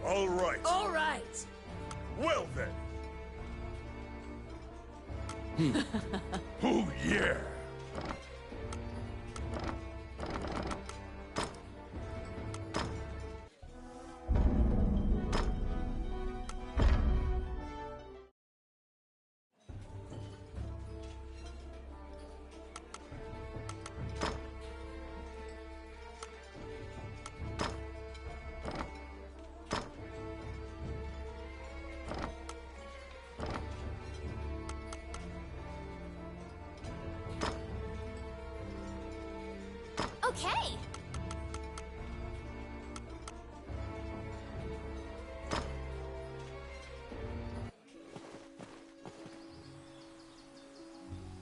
All right. All right. Well then. Oh yeah. Okay.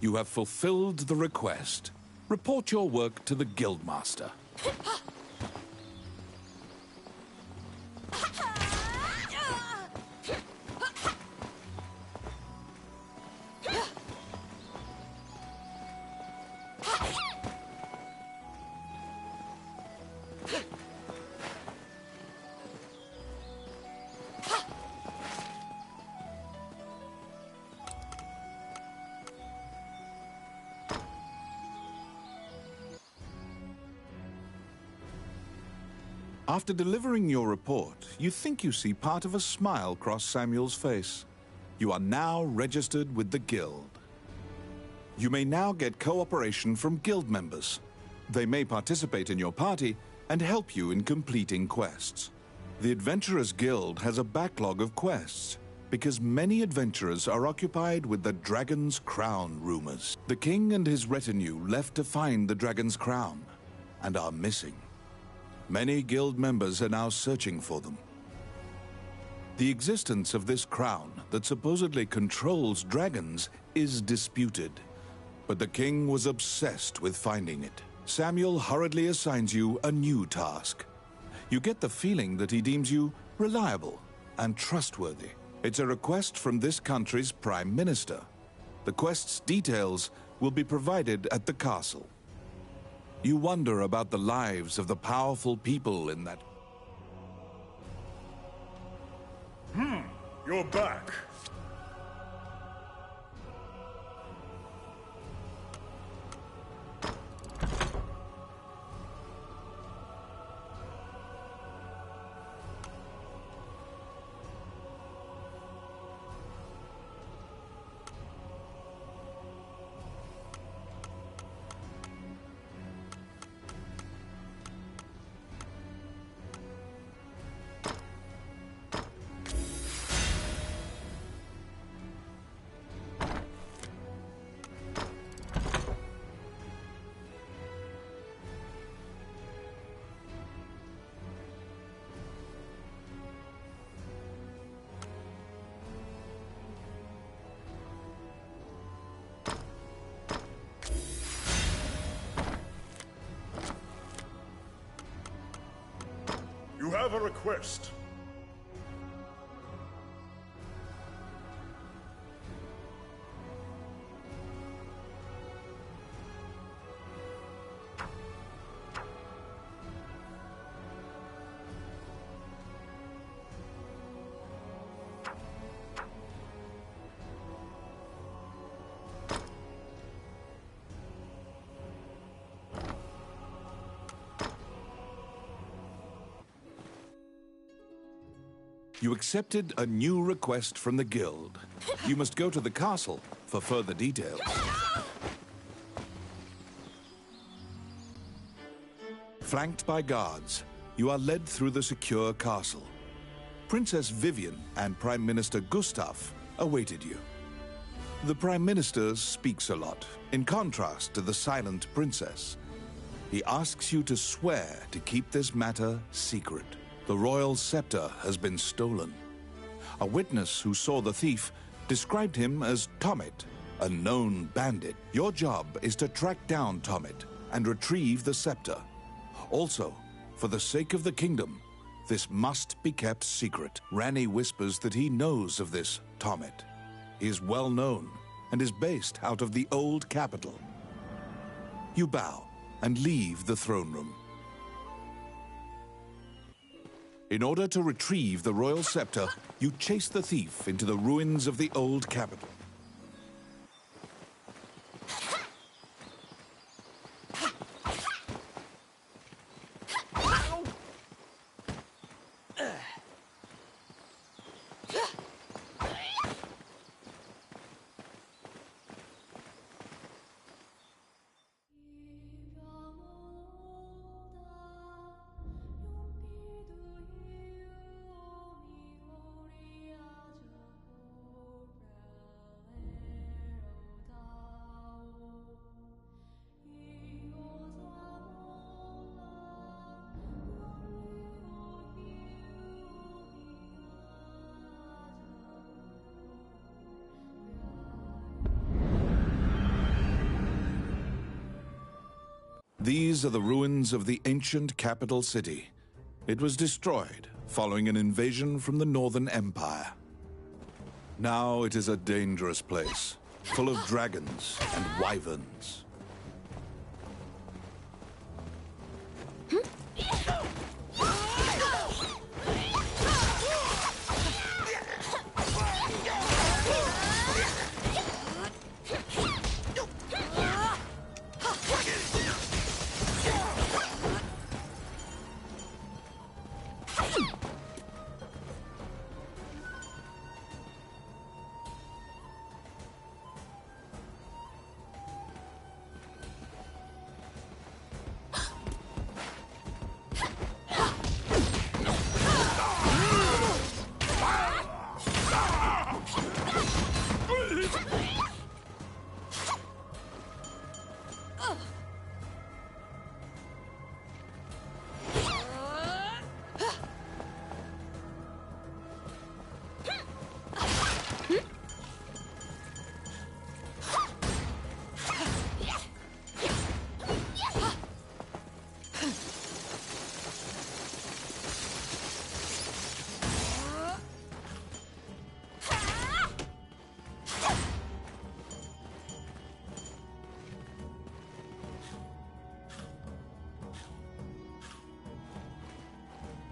You have fulfilled the request. Report your work to the Guildmaster. After delivering your report, you think you see part of a smile cross Samuel's face. You are now registered with the Guild. You may now get cooperation from Guild members. They may participate in your party and help you in completing quests. The Adventurers Guild has a backlog of quests because many adventurers are occupied with the Dragon's Crown rumors. The king and his retinue left to find the Dragon's Crown and are missing. Many Guild members are now searching for them. The existence of this crown that supposedly controls dragons is disputed, but the king was obsessed with finding it. Samuel hurriedly assigns you a new task. You get the feeling that he deems you reliable and trustworthy. It's a request from this country's Prime Minister. The quest's details will be provided at the castle. You wonder about the lives of the powerful people in that... You're back. You have a request. You accepted a new request from the Guild. You must go to the castle for further details. Flanked by guards, you are led through the secure castle. Princess Vivian and Prime Minister Gustav awaited you. The Prime Minister speaks a lot, in contrast to the silent princess. He asks you to swear to keep this matter secret. The royal scepter has been stolen. A witness who saw the thief described him as Tommet, a known bandit. Your job is to track down Tommet and retrieve the scepter. Also, for the sake of the kingdom, this must be kept secret. Ranni whispers that he knows of this Tommet. He is well known and is based out of the old capital. You bow and leave the throne room. In order to retrieve the royal scepter, you chase the thief into the ruins of the old capital. These are the ruins of the ancient capital city. It was destroyed following an invasion from the Northern Empire. Now it is a dangerous place, full of dragons and wyverns.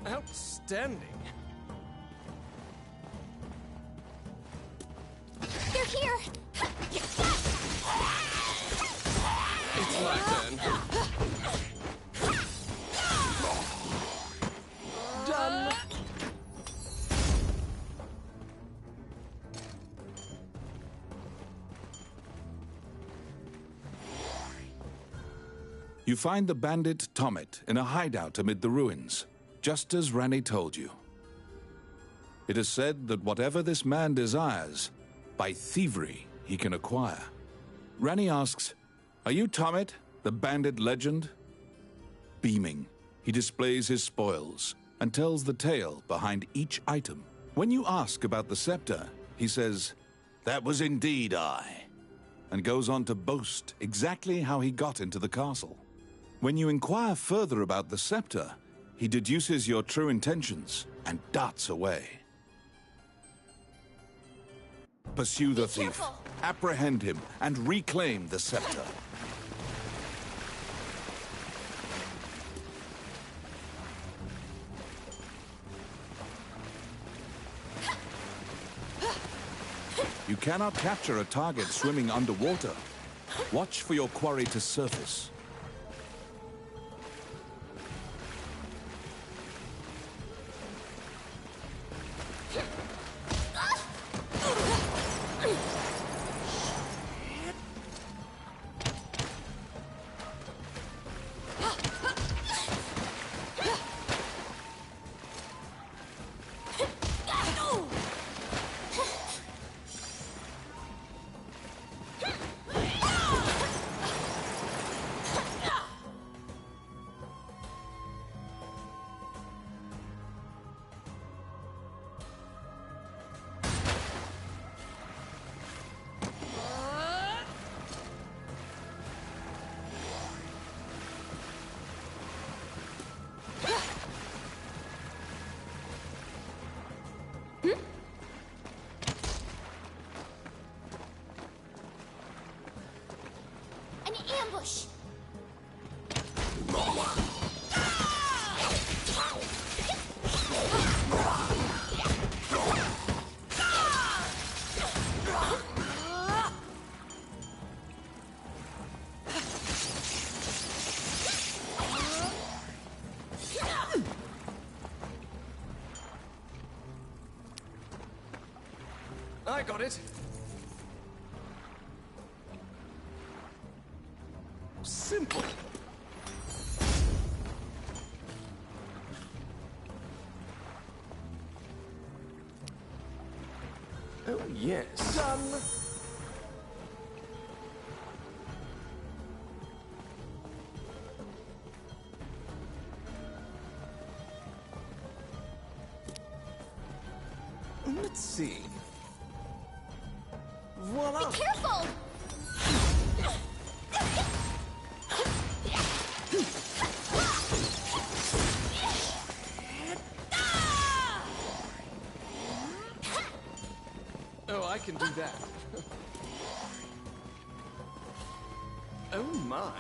Outstanding. They're here! It's my turn. Done. You find the bandit Tomet in a hideout amid the ruins, just as Ranni told you. It is said that whatever this man desires, by thievery he can acquire. Ranni asks, "Are you Tomet, the bandit legend?" Beaming, he displays his spoils and tells the tale behind each item. When you ask about the scepter, he says, "That was indeed I," and goes on to boast exactly how he got into the castle. When you inquire further about the scepter, he deduces your true intentions and darts away. Pursue the thief, careful. apprehend him, and reclaim the scepter. You cannot capture a target swimming underwater. Watch for your quarry to surface. I got it. Simple. Oh, yes. Done. Let's see. Voila! Be careful! Oh, I can do that. Oh my.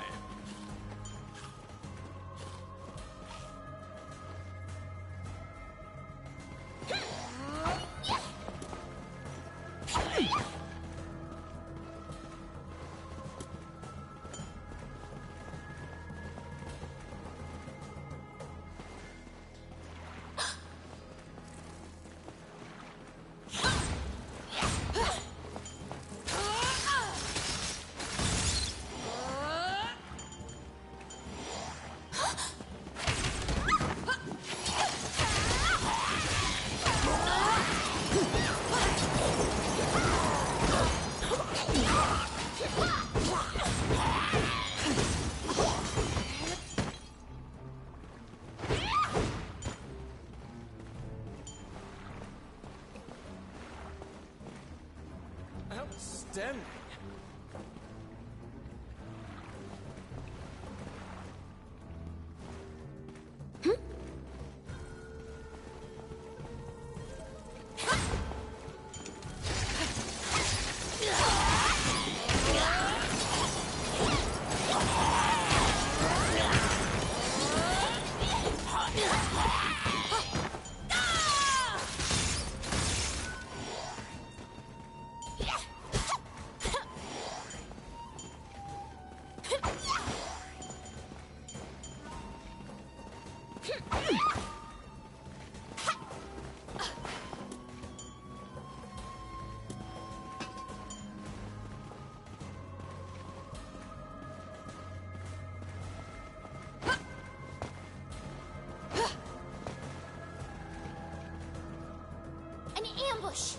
Outstanding. An ambush!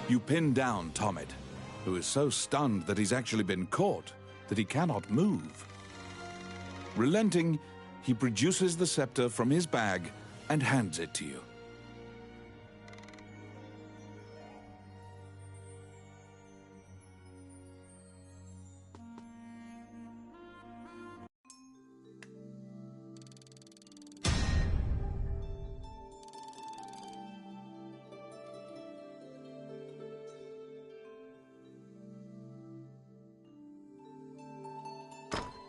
You pin down Tommet, who is so stunned that he's actually been caught that he cannot move. Relenting, he produces the scepter from his bag and hands it to you.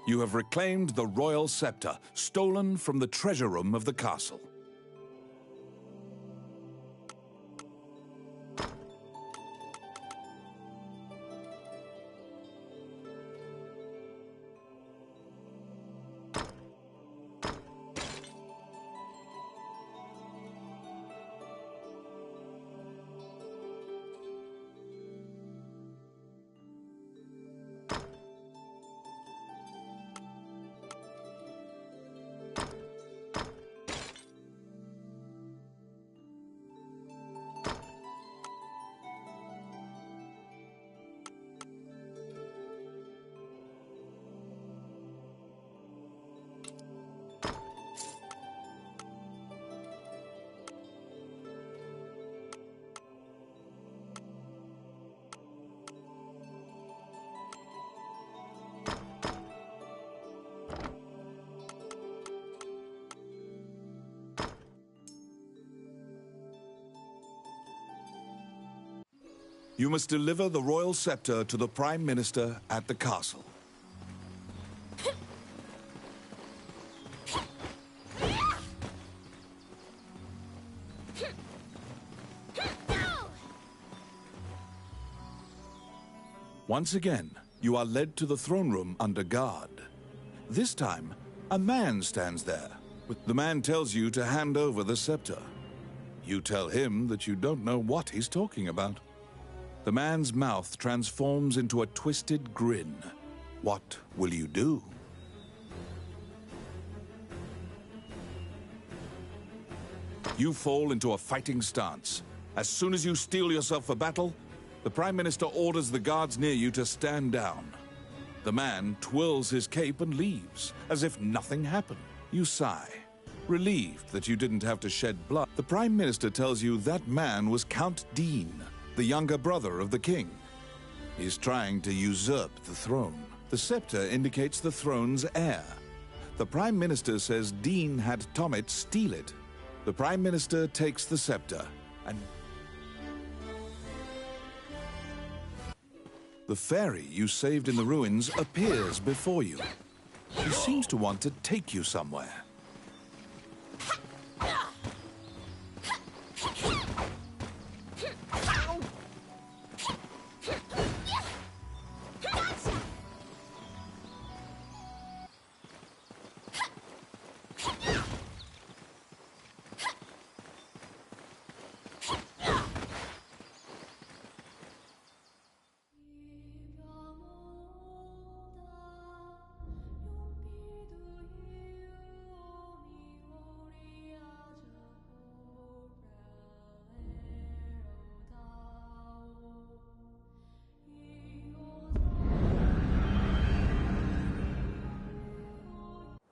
You have reclaimed the royal scepter, stolen from the treasure room of the castle. You must deliver the royal scepter to the Prime Minister at the castle. Once again, you are led to the throne room under guard. This time, a man stands there. The man tells you to hand over the scepter. You tell him that you don't know what he's talking about. The man's mouth transforms into a twisted grin. What will you do? You fall into a fighting stance. As soon as you steel yourself for battle, the Prime Minister orders the guards near you to stand down. The man twirls his cape and leaves, as if nothing happened. You sigh, relieved that you didn't have to shed blood. The Prime Minister tells you that man was Count Dean, the younger brother of the king. He's trying to usurp the throne. The scepter indicates the throne's heir. The Prime Minister says Dean had Tommet steal it. The Prime Minister takes the scepter and... The fairy you saved in the ruins appears before you. She seems to want to take you somewhere.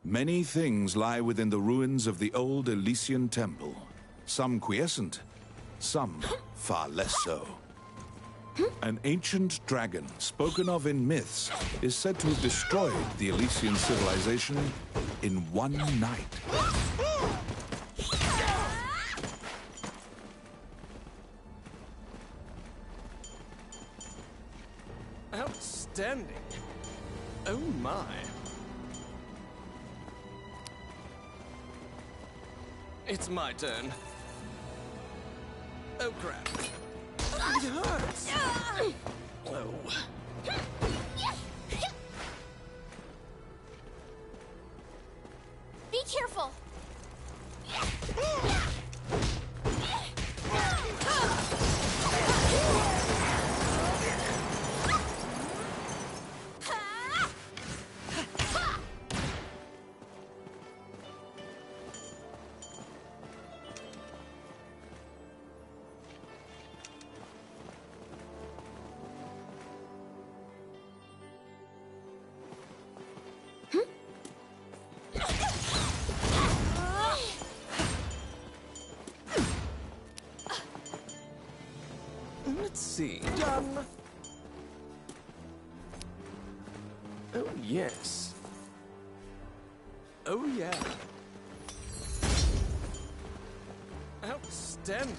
Many things lie within the ruins of the old Elysian temple. Some quiescent, some far less so. An ancient dragon, spoken of in myths, is said to have destroyed the Elysian civilization in one night. Outstanding. Oh my. It's my turn. Oh crap. It hurts. Oh. Be careful. Let's see. Done. Oh, yes. Oh, yeah. Outstanding.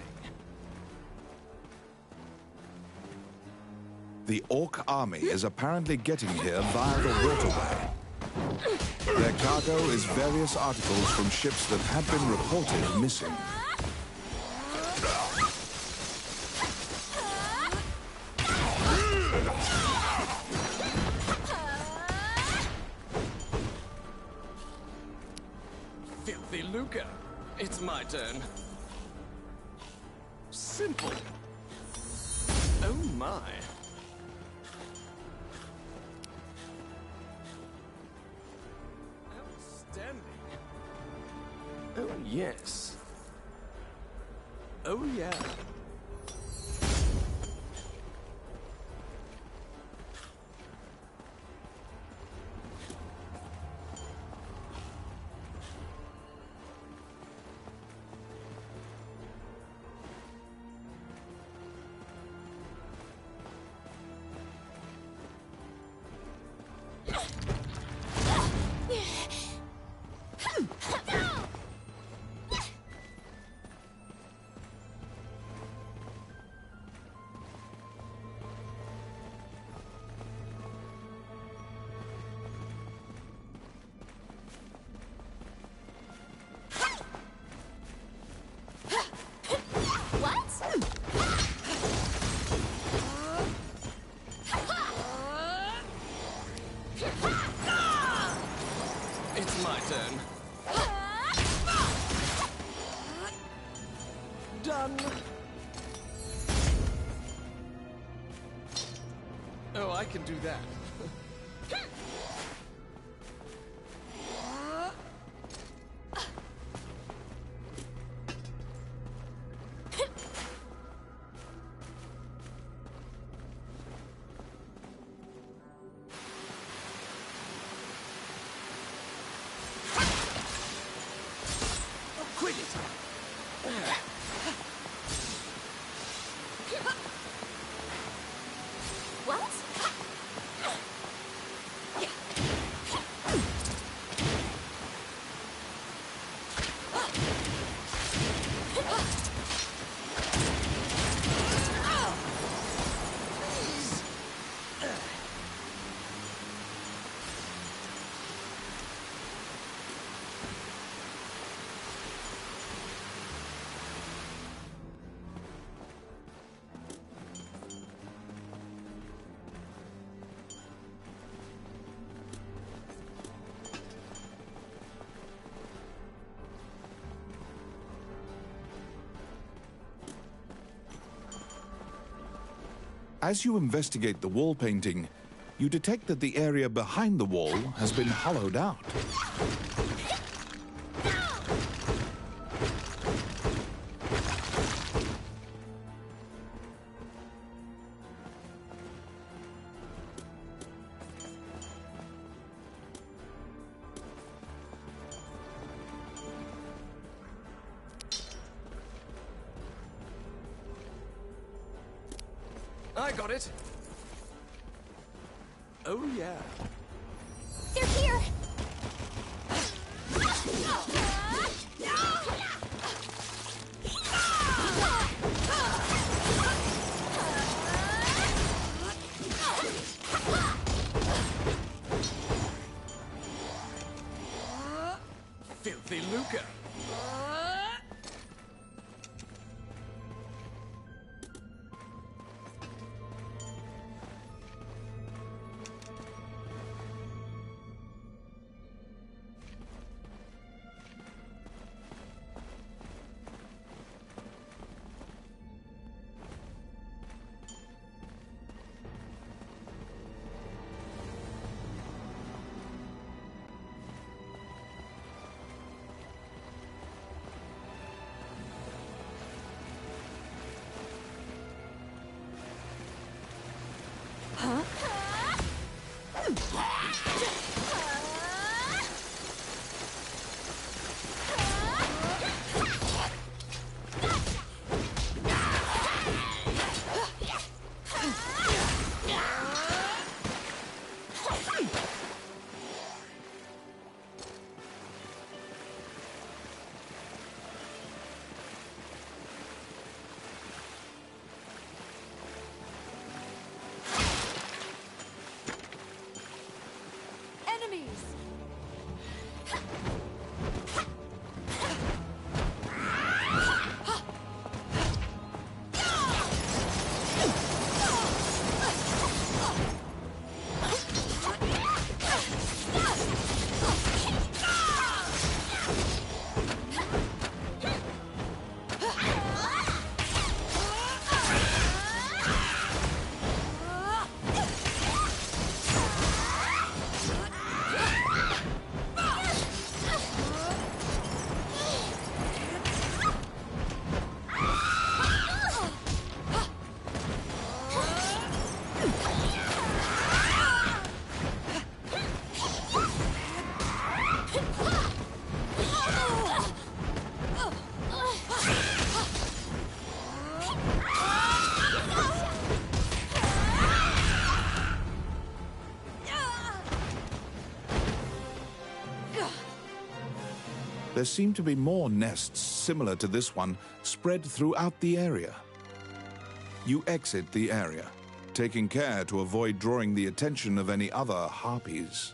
The Orc army is apparently getting here via the waterway. Their cargo is various articles from ships that had been reported missing. Filthy lucre. It's my turn. Simple. Oh my. Outstanding. Oh yes. Oh yeah. It's my turn. Done. Oh, I can do that. Quit it! What? As you investigate the wall painting, you detect that the area behind the wall has been hollowed out. I got it. Oh yeah. They're here! Filthy lucre. There seem to be more nests similar to this one spread throughout the area. You exit the area, taking care to avoid drawing the attention of any other harpies.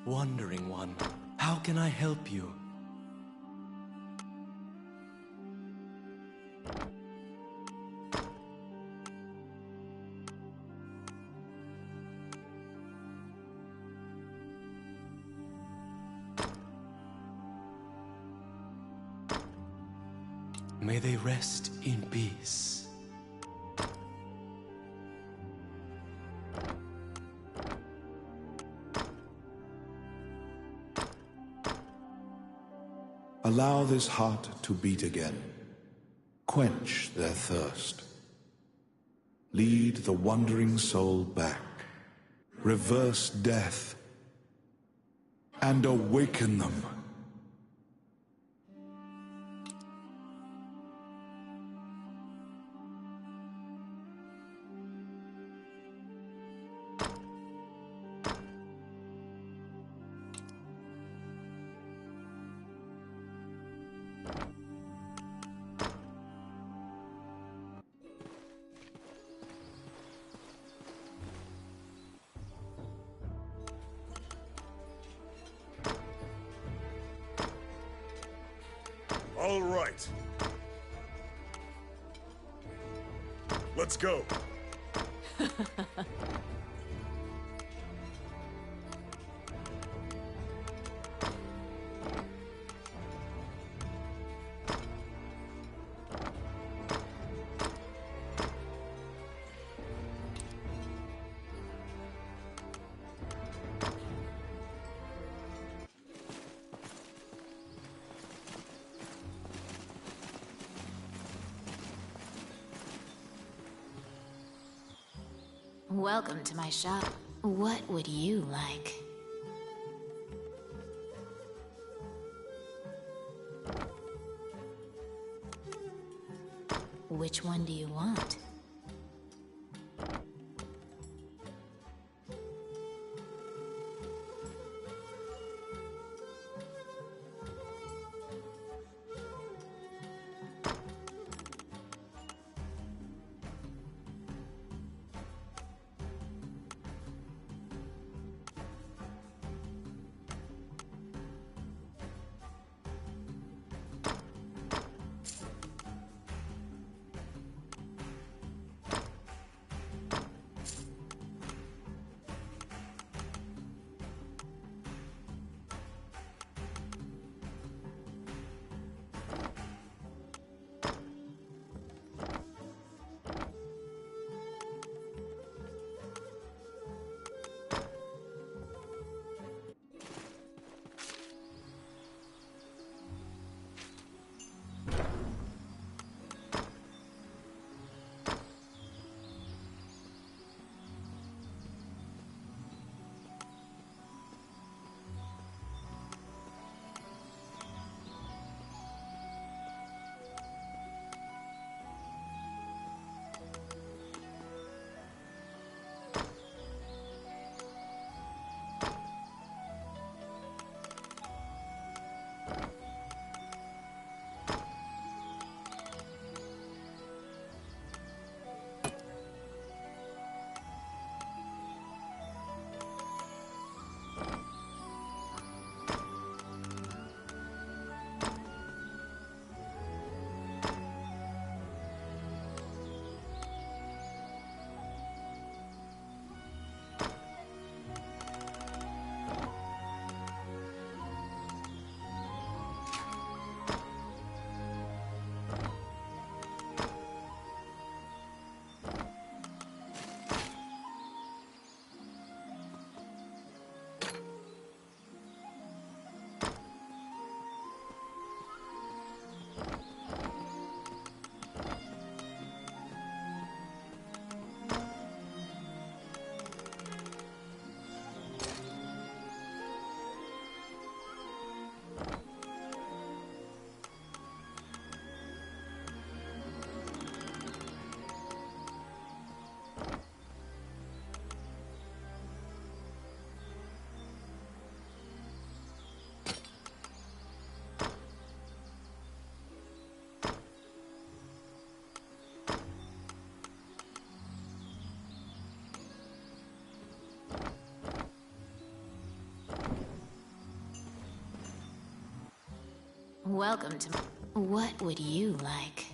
Wandering One, how can I help you? May they rest in peace. Allow this heart to beat again. Quench their thirst. Lead the wandering soul back. Reverse death. And awaken them. All right. Let's go. Welcome to my shop. What would you like? Which one do you want? Welcome to... What would you like?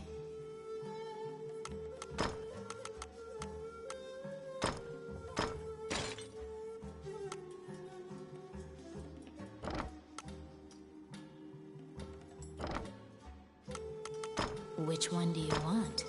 Which one do you want?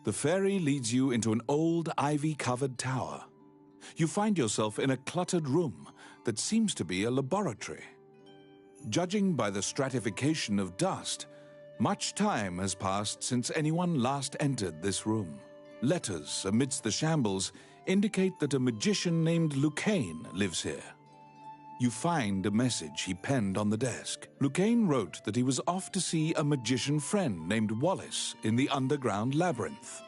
The ferry leads you into an old ivy-covered tower. You find yourself in a cluttered room that seems to be a laboratory. Judging by the stratification of dust, much time has passed since anyone last entered this room. Letters amidst the shambles indicate that a magician named Lucane lives here. You find a message he penned on the desk. Lucane wrote that he was off to see a magician friend named Wallace in the underground labyrinth.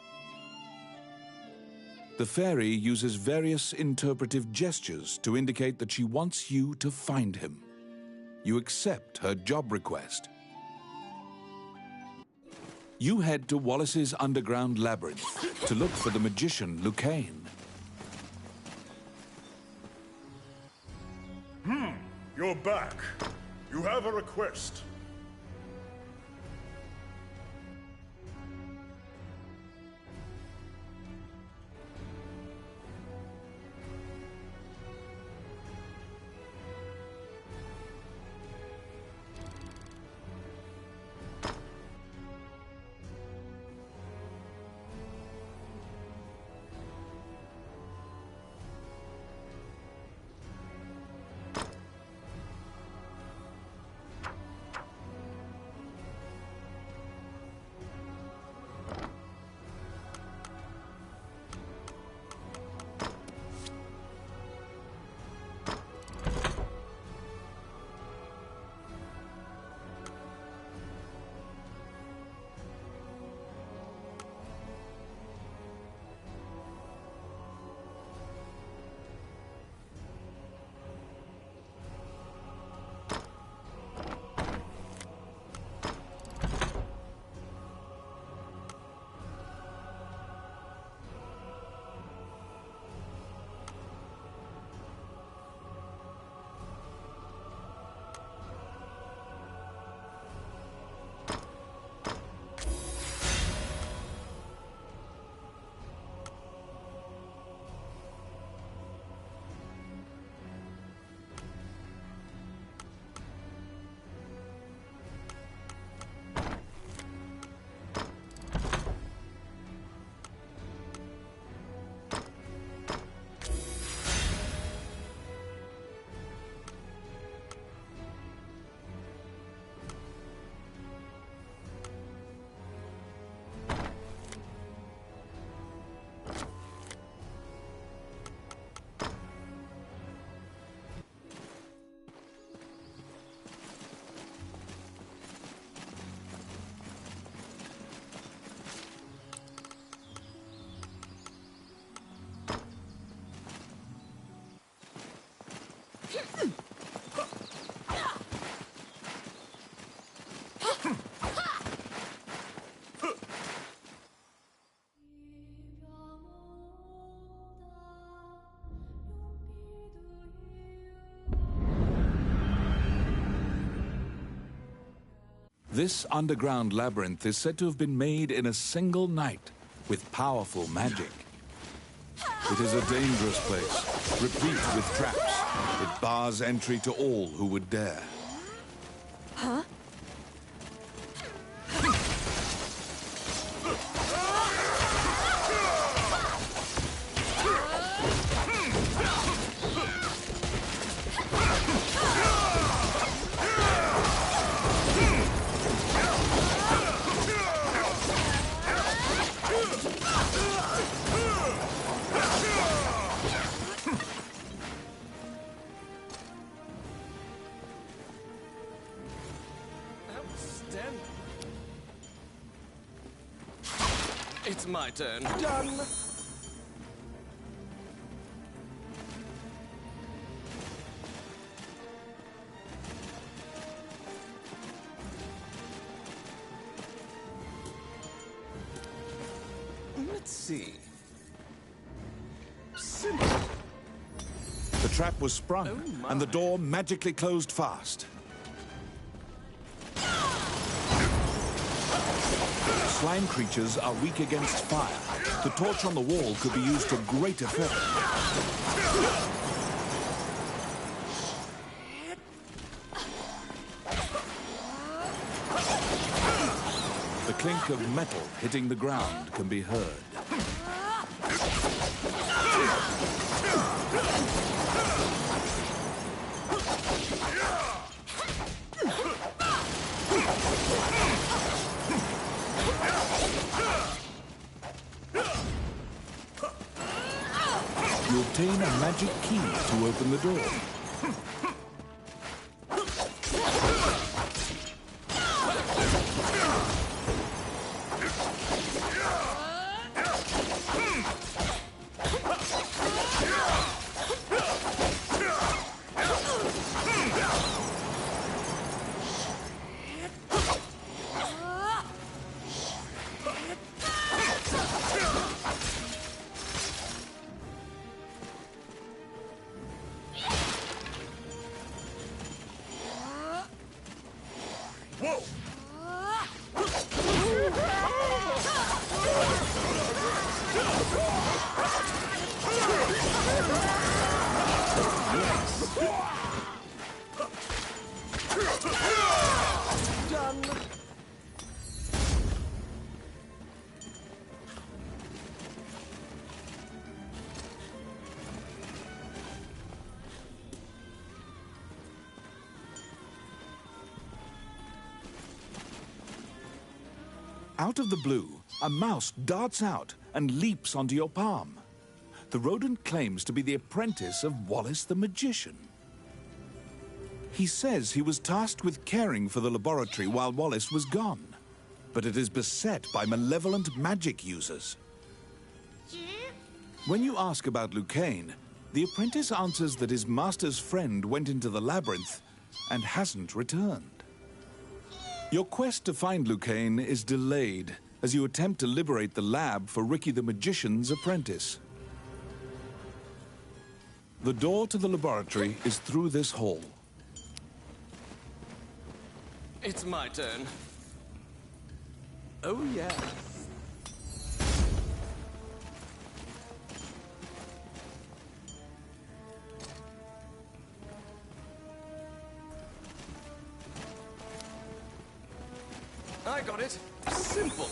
The fairy uses various interpretive gestures to indicate that she wants you to find him. You accept her job request. You head to Wallace's underground labyrinth to look for the magician Lucane. You're back. You have a request. This underground labyrinth is said to have been made in a single night with powerful magic. It is a dangerous place, replete with traps. It bars entry to all who would dare. Huh? It's my turn. Done. Let's see. The trap was sprung, Oh and the door magically closed fast. Slime creatures are weak against fire. The torch on the wall could be used to great effect. The clink of metal hitting the ground can be heard. You obtain a magic key to open the door. Whoa! Done. Out of the blue, a mouse darts out and leaps onto your palm. The rodent claims to be the apprentice of Wallace the Magician. He says he was tasked with caring for the laboratory while Wallace was gone, but it is beset by malevolent magic users. When you ask about Lucane, the apprentice answers that his master's friend went into the labyrinth and hasn't returned. Your quest to find Lucane is delayed as you attempt to liberate the lab for Ricky the Magician's apprentice. The door to the laboratory is through this hall. It's my turn. Oh, yeah. I got it. Simple.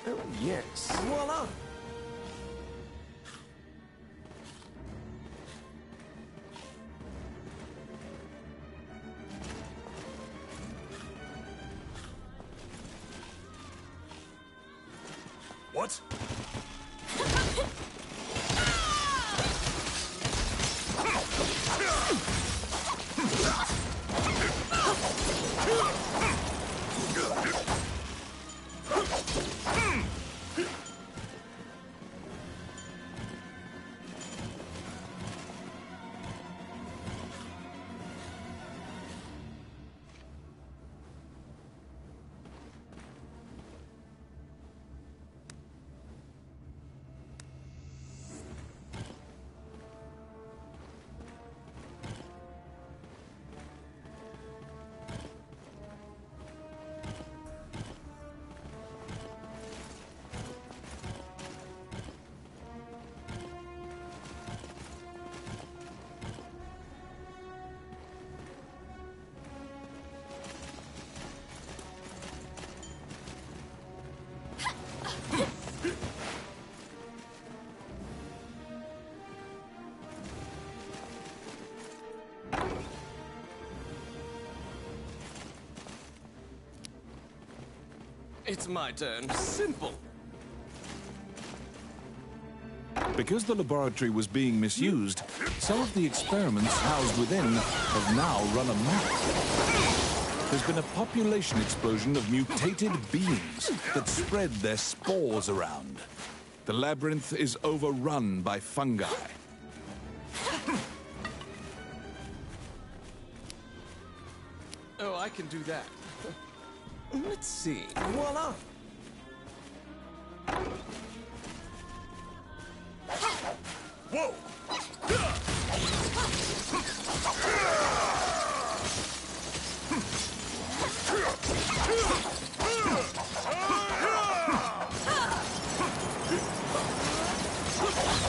Oh, yes. Voila. What? It's my turn. Simple. Because the laboratory was being misused, some of the experiments housed within have now run amok. There's been a population explosion of mutated beings that spread their spores around. The labyrinth is overrun by fungi. Oh, I can do that. Let's see. Voila! Whoa!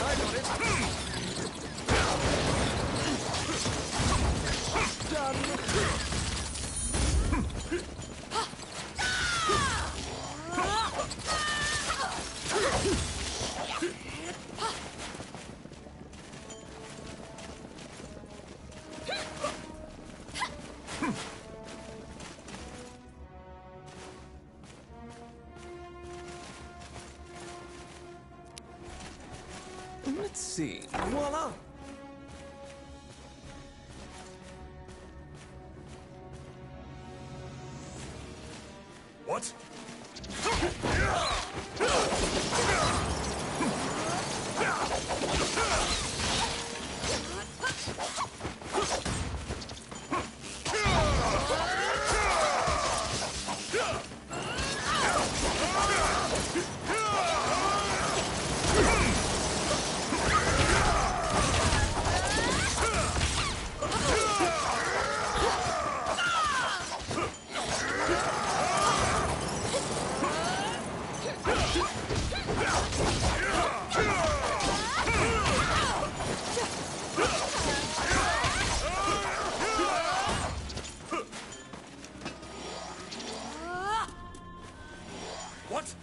I got it. Let's see. Voila! What? What?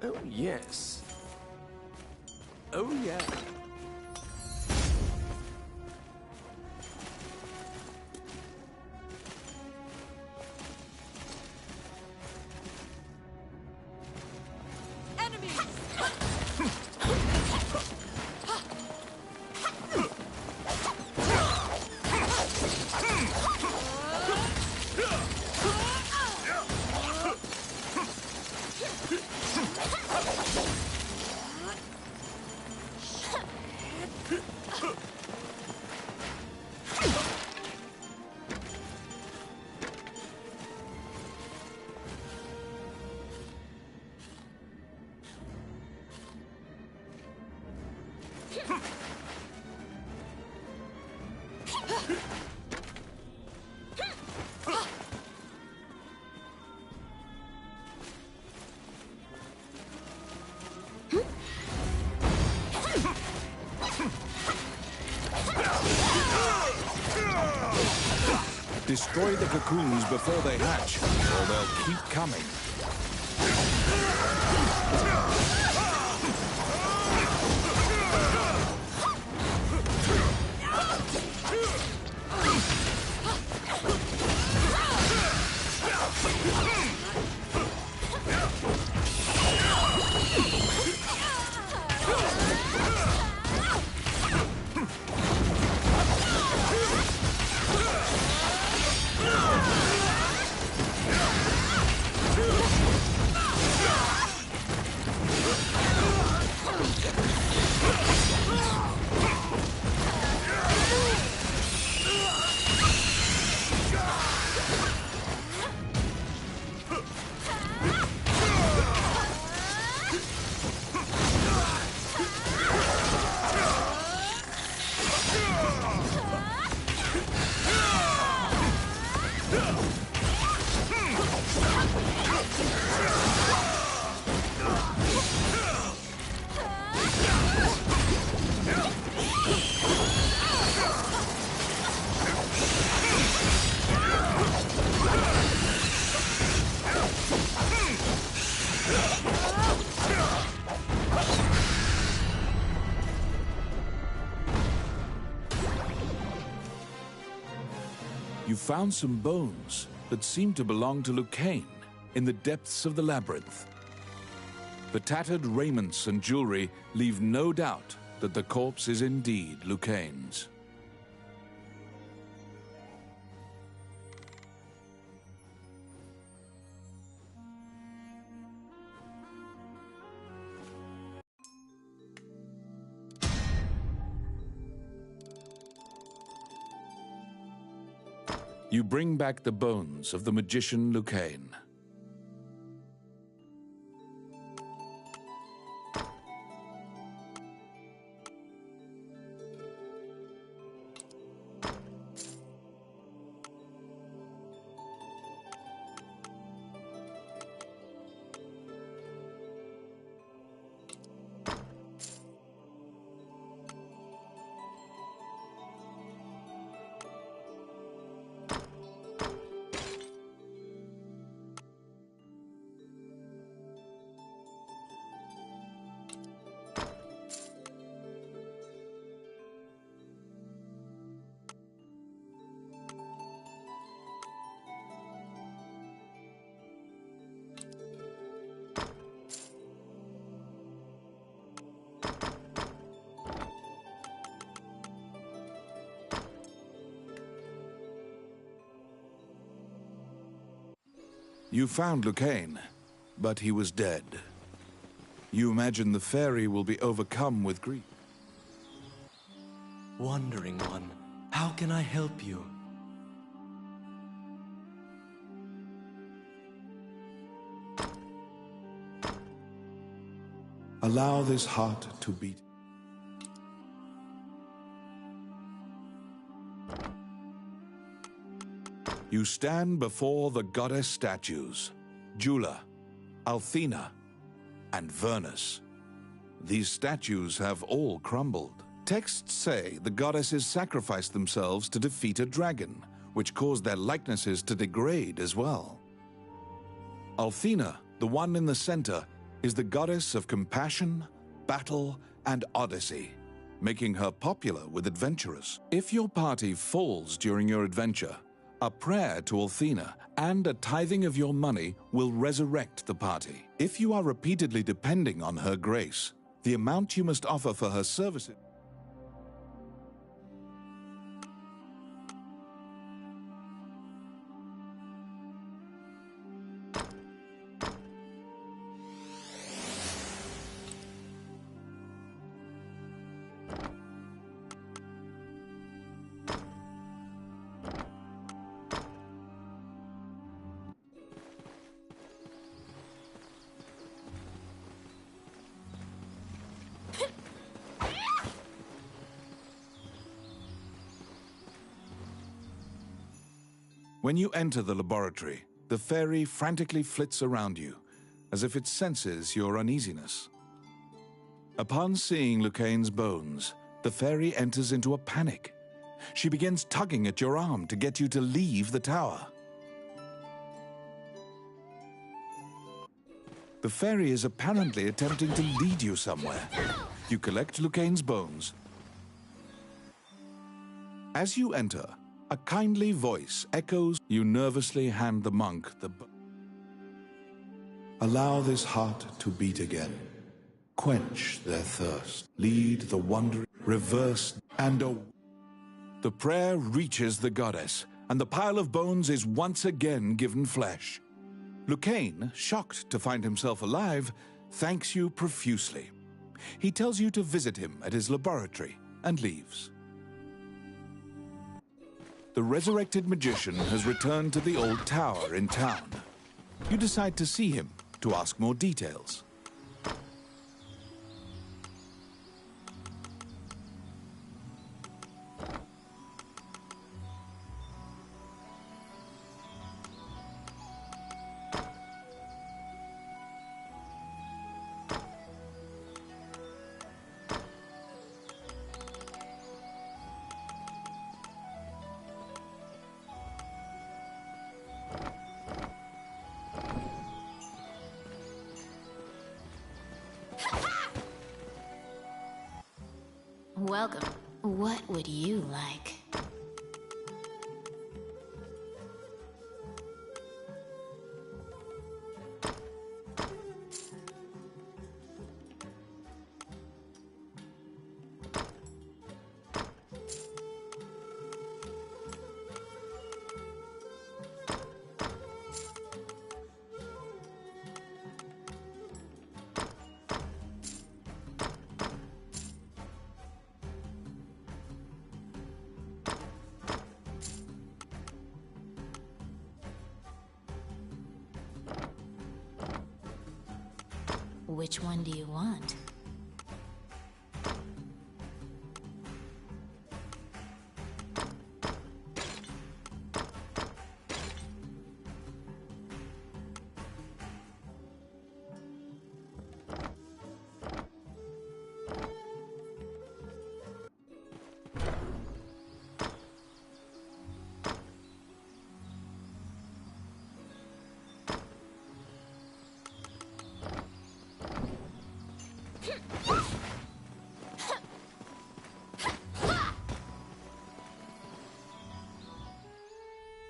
Oh, yes. Oh, yeah. Destroy the cocoons before they hatch, or they'll keep coming. You found some bones that seem to belong to Lucane in the depths of the labyrinth. The tattered raiments and jewelry leave no doubt that the corpse is indeed Lucane's. You bring back the bones of the magician Lucane. You found Lucane, but he was dead. You imagine the fairy will be overcome with grief. Wandering One, how can I help you? Allow this heart to beat. You stand before the goddess statues, Jula, Althena, and Vernus. These statues have all crumbled. Texts say the goddesses sacrificed themselves to defeat a dragon, which caused their likenesses to degrade as well. Althena, the one in the center, is the goddess of compassion, battle, and odyssey, making her popular with adventurers. If your party falls during your adventure, a prayer to Althena and a tithing of your money will resurrect the party. If you are repeatedly depending on her grace, the amount you must offer for her services. When you enter the laboratory, the fairy frantically flits around you, as if it senses your uneasiness. Upon seeing Lucane's bones, the fairy enters into a panic. She begins tugging at your arm to get you to leave the tower. The fairy is apparently attempting to lead you somewhere. You collect Lucane's bones. As you enter, a kindly voice echoes. You nervously hand the monk the Allow this heart to beat again. Quench their thirst. Lead the wandering, reverse, and The prayer reaches the goddess, and the pile of bones is once again given flesh. Lucane, shocked to find himself alive, thanks you profusely. He tells you to visit him at his laboratory and leaves. The resurrected magician has returned to the old tower in town. You decide to see him to ask more details. Welcome. What would you like? Which one do you want?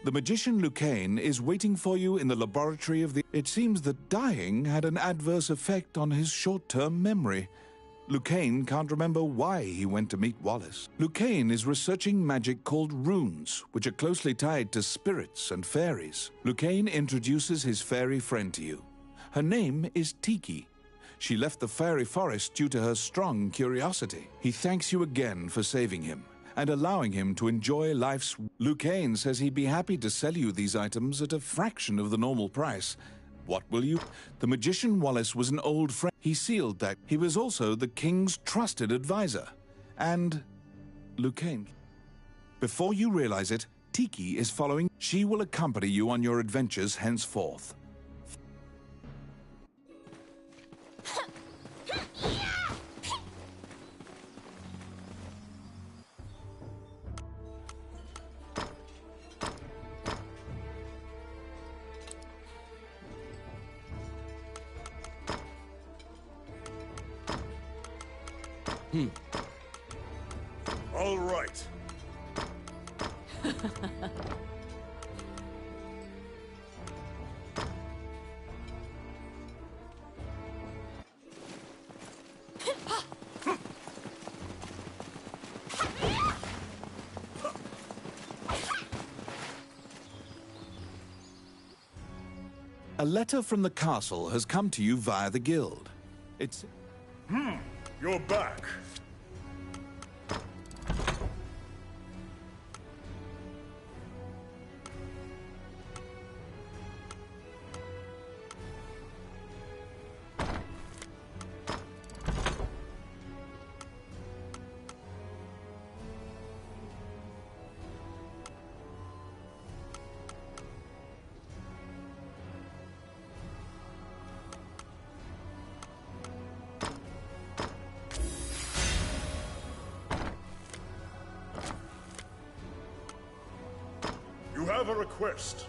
The magician Lucane is waiting for you in the laboratory of the... It seems that dying had an adverse effect on his short-term memory. Lucane can't remember why he went to meet Wallace. Lucane is researching magic called runes, which are closely tied to spirits and fairies. Lucane introduces his fairy friend to you. Her name is Tiki. She left the fairy forest due to her strong curiosity. He thanks you again for saving him and allowing him to enjoy life's... Lucane says he'd be happy to sell you these items at a fraction of the normal price. What will you... The magician Wallace was an old friend. He sealed that. He was also the king's trusted advisor. And... Lucane... Before you realize it, Tiki is following. She will accompany you on your adventures henceforth. All right. A letter from the castle has come to you via the guild. It's... You're back. You have a request.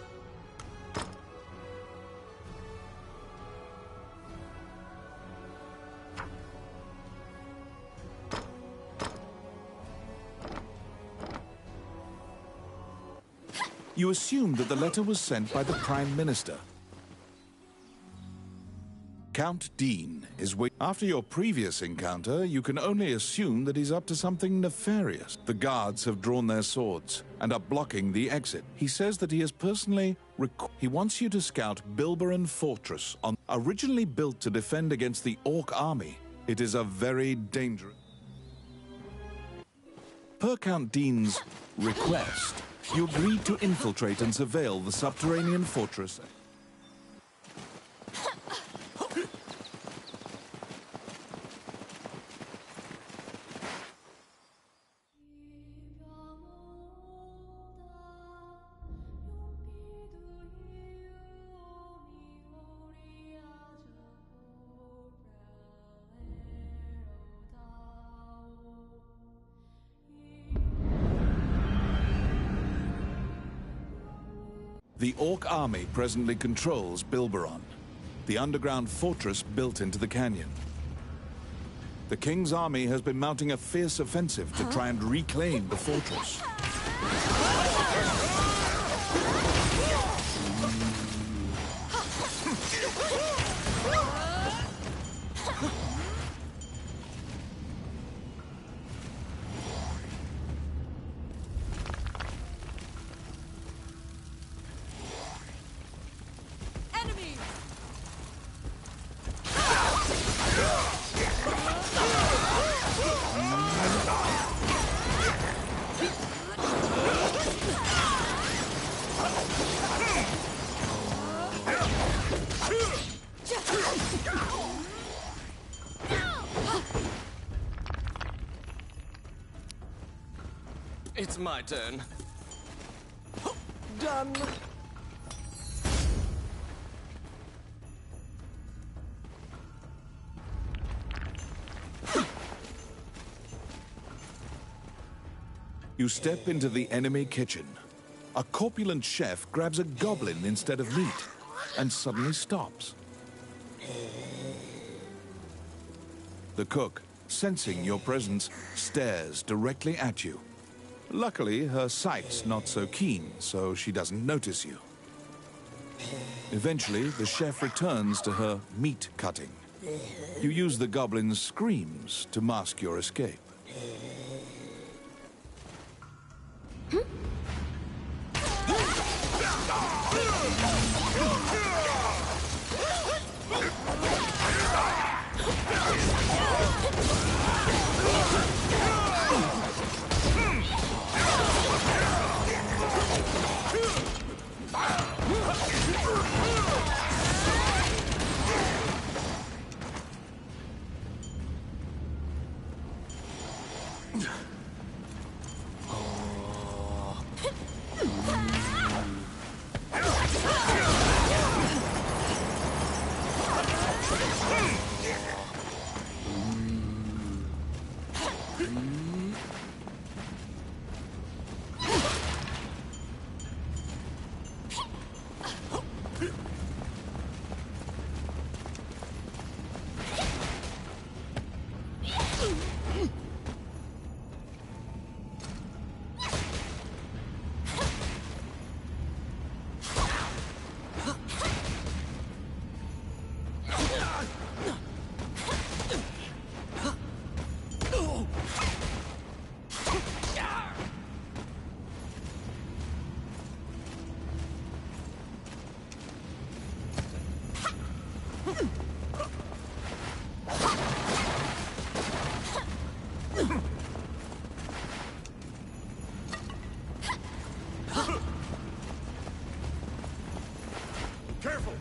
You assume that the letter was sent by the Prime Minister. Count Dean is waiting. After your previous encounter, you can only assume that he's up to something nefarious. The guards have drawn their swords and are blocking the exit. He says that he has personally... He wants you to scout Bilberon Fortress, originally built to defend against the Orc army. It is a very dangerous... Per Count Dean's request, you agreed to infiltrate and surveil the subterranean fortress. The Orc army presently controls Bilberon, the underground fortress built into the canyon. The King's army has been mounting a fierce offensive to try and reclaim the fortress. It's my turn. Done. You step into the enemy kitchen. A corpulent chef grabs a goblin instead of meat and suddenly stops. The cook, sensing your presence, stares directly at you. Luckily, her sight's not so keen, so she doesn't notice you. Eventually, the chef returns to her meat cutting. You use the goblin's screams to mask your escape. Careful!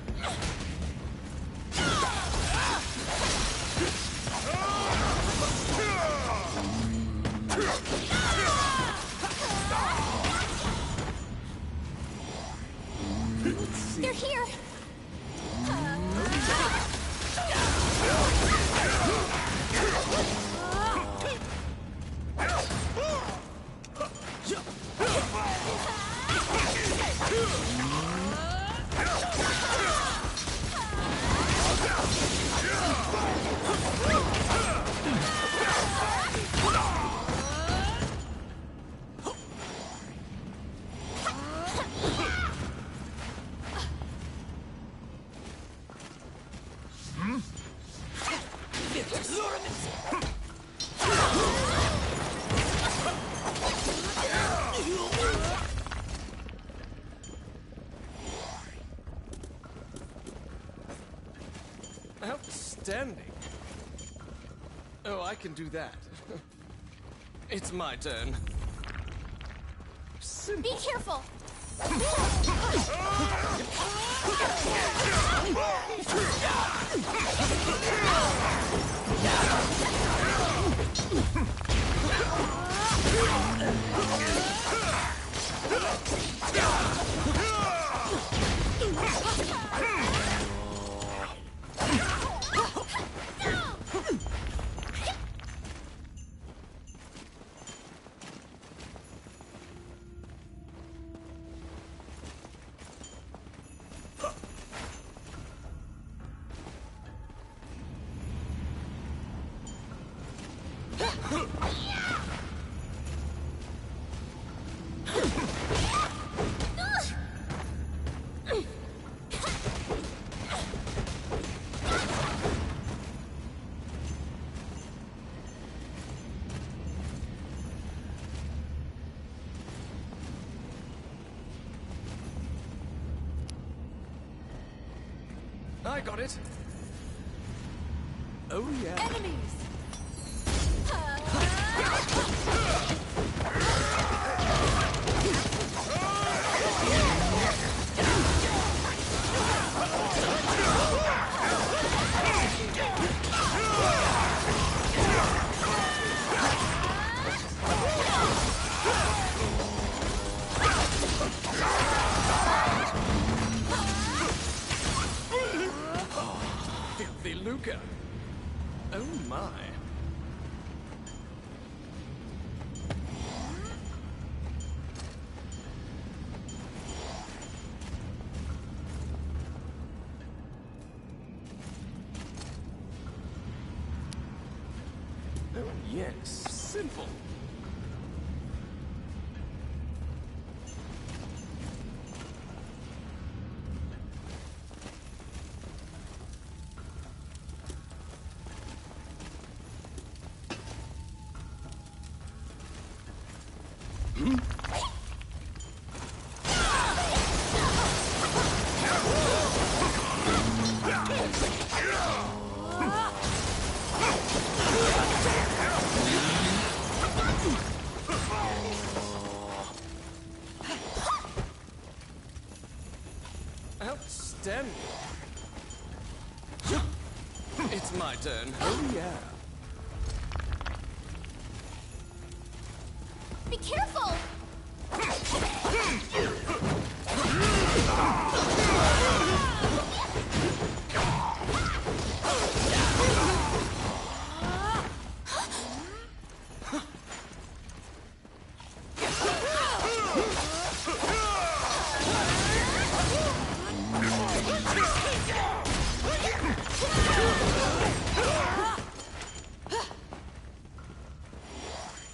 They're here! Outstanding. Oh, I can do that. It's my turn. Be careful! I got it. Oh, yeah. Enemies! Oh, yes. Simple. Outstanding. It's my turn. Oh, yeah. Be careful!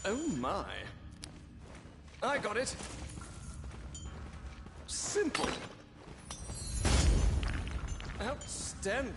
Oh, my. I got it. Simple. Outstanding.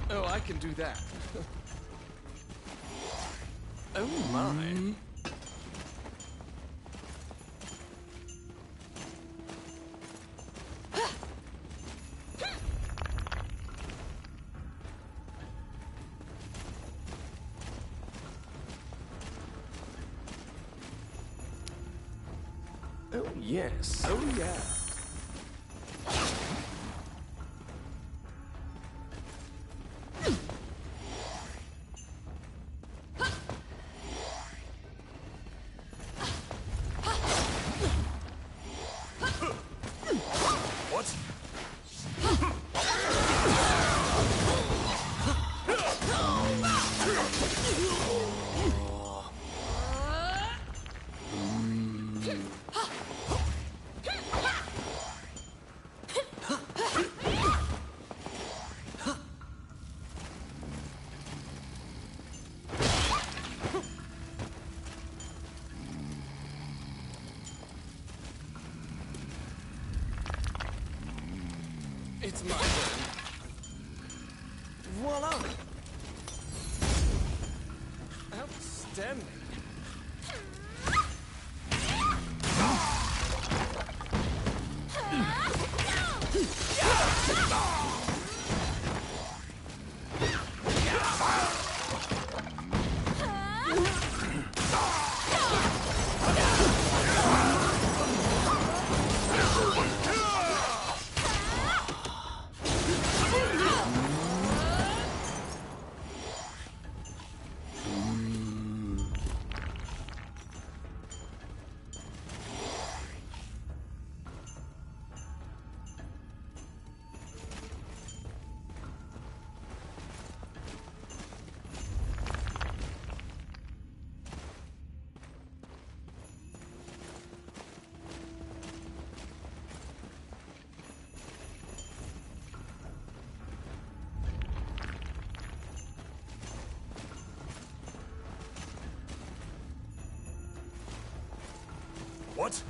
Oh, I can do that. Oh, my. Oh, yes. Oh, yeah. It's my turn. Voila! Outstanding. What?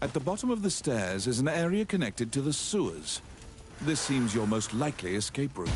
At the bottom of the stairs is an area connected to the sewers. This seems your most likely escape route.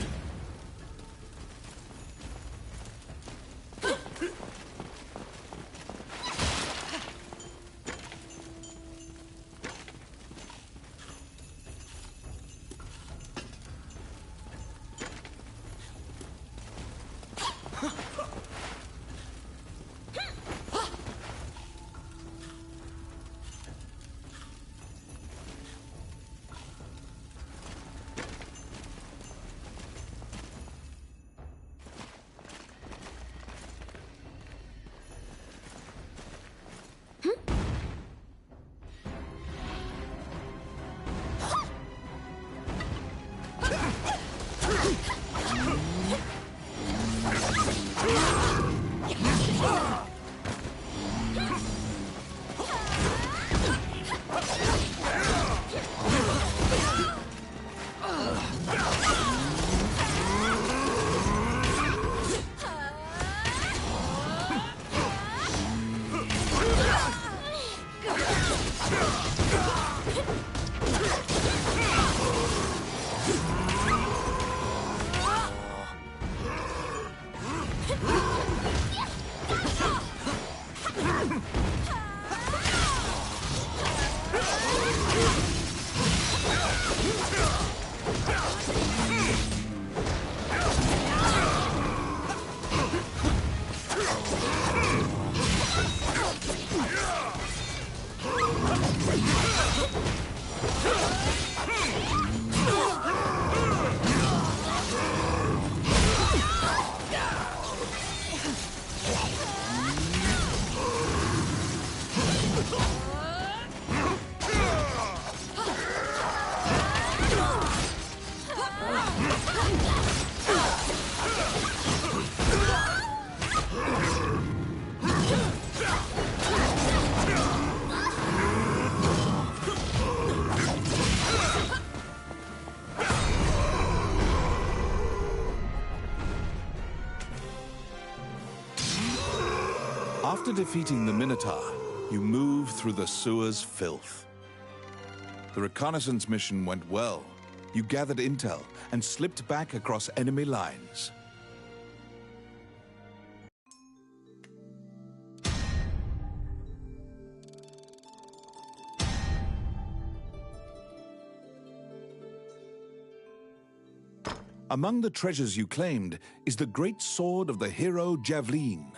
After defeating the Minotaur, you move through the sewer's filth. The reconnaissance mission went well. You gathered intel and slipped back across enemy lines. Among the treasures you claimed is the great sword of the hero Javelin.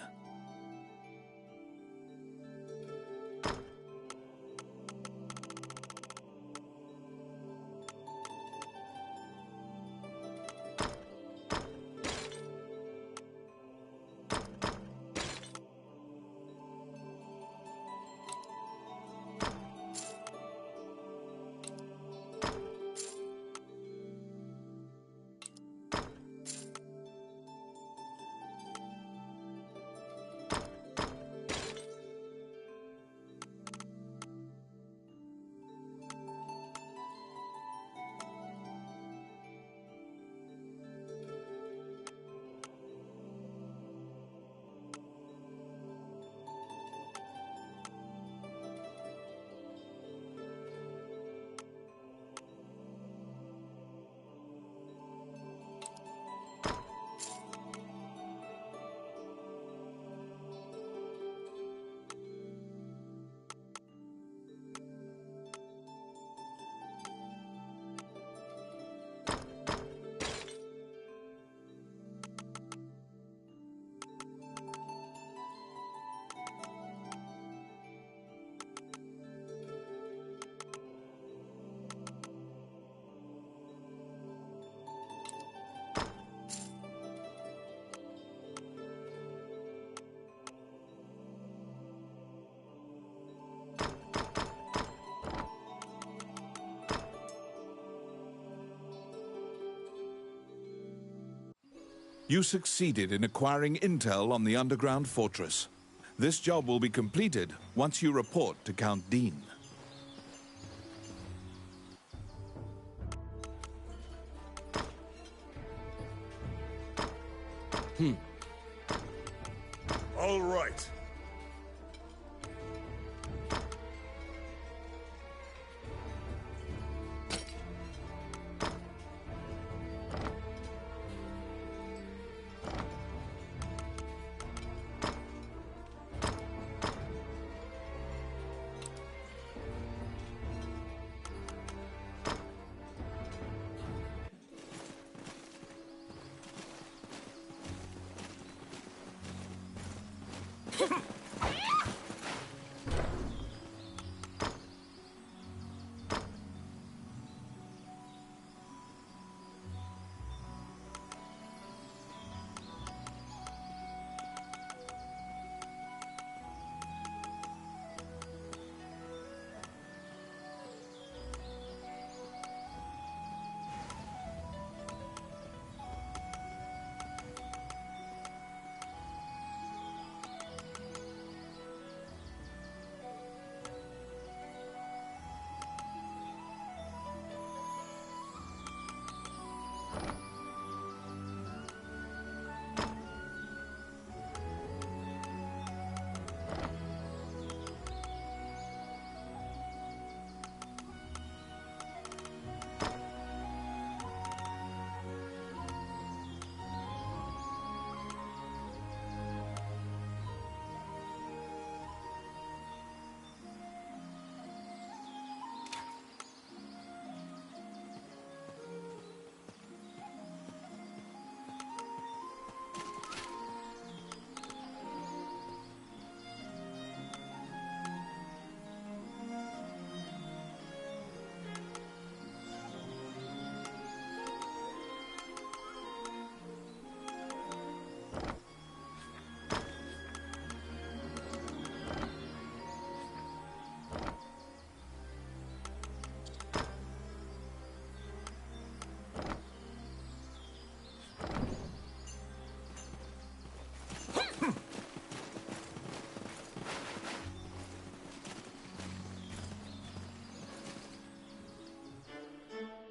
You succeeded in acquiring intel on the underground fortress. This job will be completed once you report to Count Dean. All right.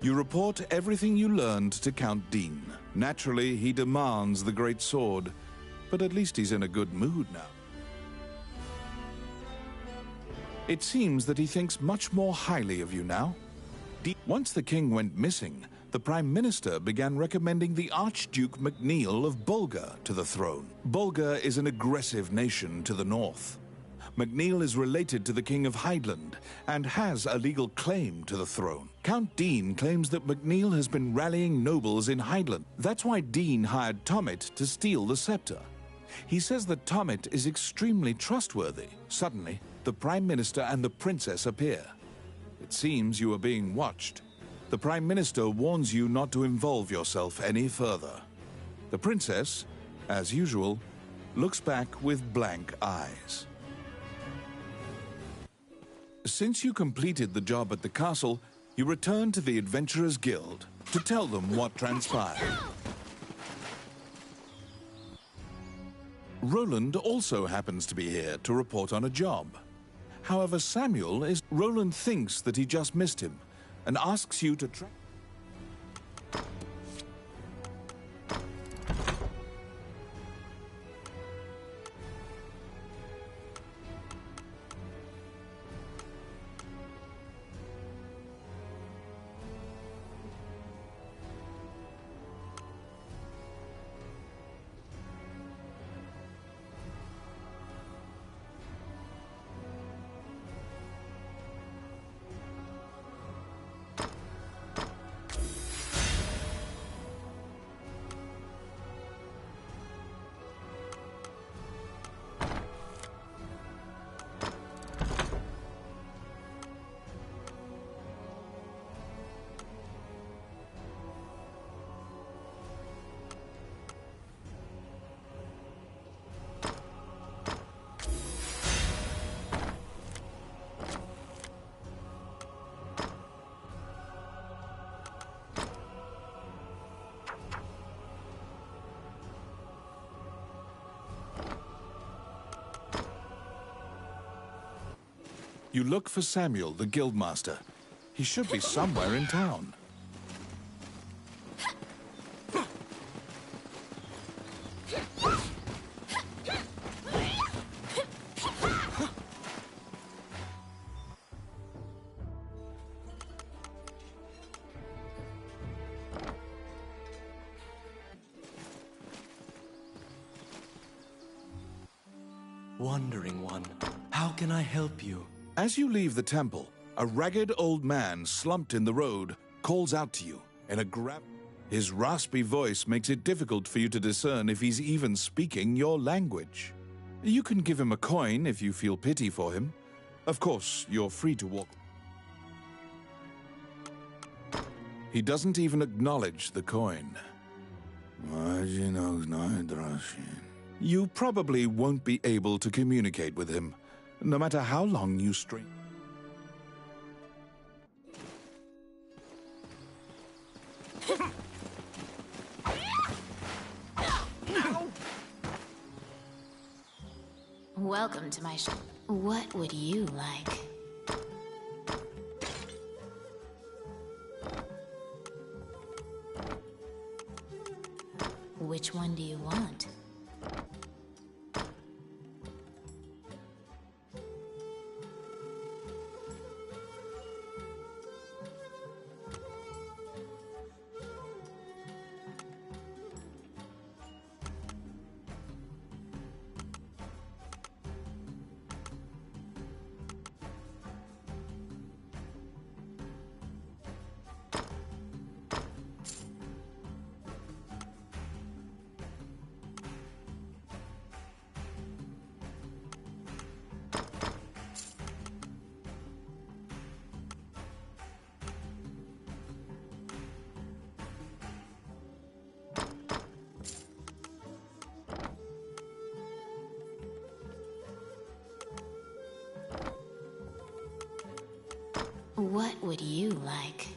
You report everything you learned to Count Dean. Naturally, he demands the great sword, but at least he's in a good mood now. It seems that he thinks much more highly of you now. Once the king went missing, the Prime Minister began recommending the Archduke MacNeil of Bulgar to the throne. Bulgar is an aggressive nation to the north. MacNeil is related to the King of Hydeland and has a legal claim to the throne. Count Dean claims that MacNeil has been rallying nobles in Hydeland. That's why Dean hired Tommet to steal the scepter. He says that Tommet is extremely trustworthy. Suddenly, the Prime Minister and the Princess appear. It seems you are being watched. The Prime Minister warns you not to involve yourself any further. The Princess, as usual, looks back with blank eyes. Since you completed the job at the castle, you return to the Adventurers Guild to tell them what transpired. Roland also happens to be here to report on a job. However, Roland thinks that he just missed him and asks you to track. You look for Samuel, the guildmaster. He should be somewhere in town. Wandering one, how can I help you? As you leave the temple, a ragged old man slumped in the road calls out to you in a His raspy voice makes it difficult for you to discern if he's even speaking your language. You can give him a coin if you feel pity for him. Of course, you're free to walk. He doesn't even acknowledge the coin. You probably won't be able to communicate with him, no matter how long you string. Welcome to my What would you like? Which one do you want? What would you like?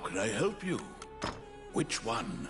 can I help you? Which one?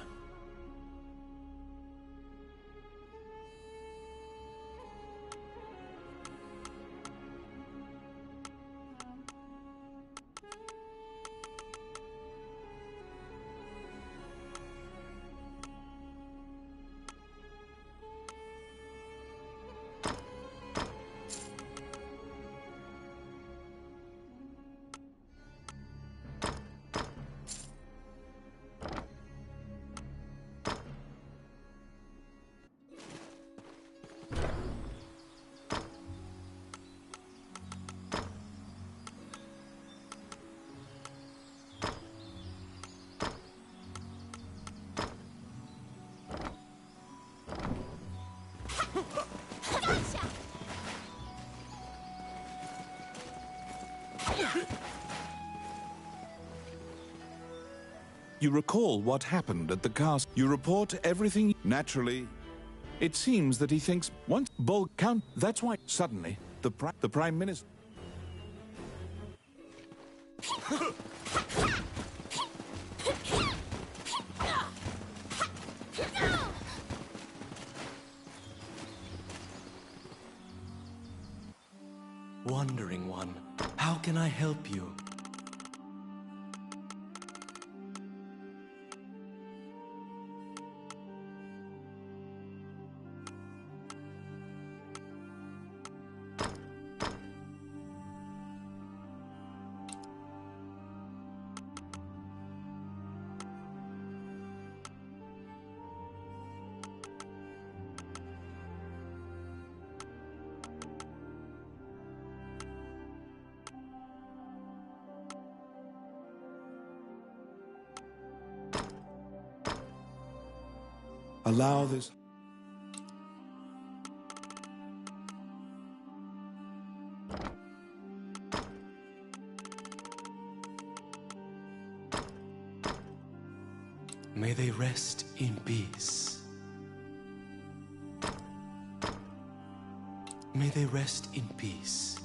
You recall what happened at the castle. You report everything. Naturally, it seems that he thinks once Bulk count. That's why suddenly the Prime Minister. Wandering one, how can I help you? Allow this. May they rest in peace. May they rest in peace.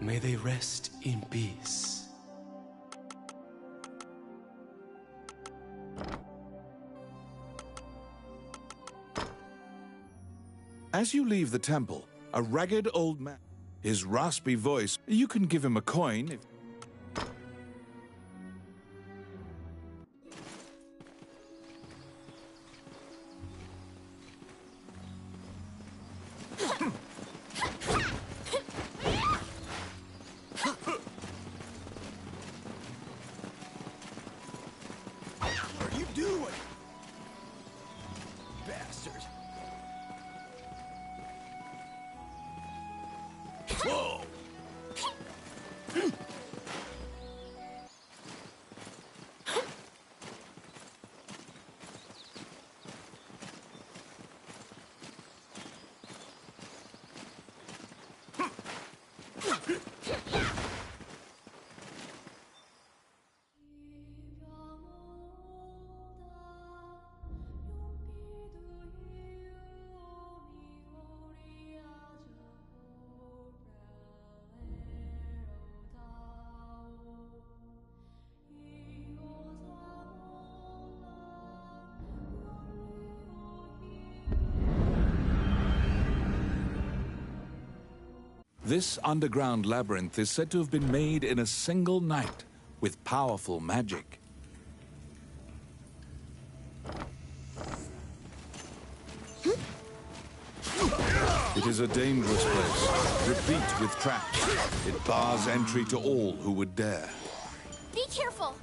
May they rest in peace. As you leave the temple, a ragged old man, his raspy voice, you can give him a coin if... What are you doing? Bastard. Whoa! This underground labyrinth is said to have been made in a single night with powerful magic. It is a dangerous place, replete with traps. It bars entry to all who would dare. Be careful!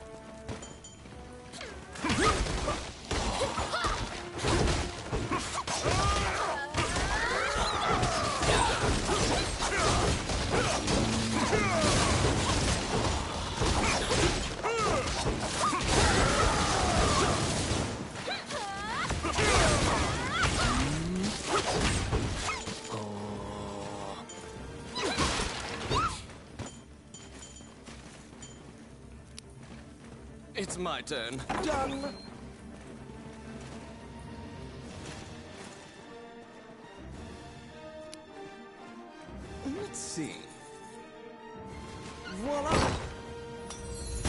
It's my turn. Done. Let's see. Voila!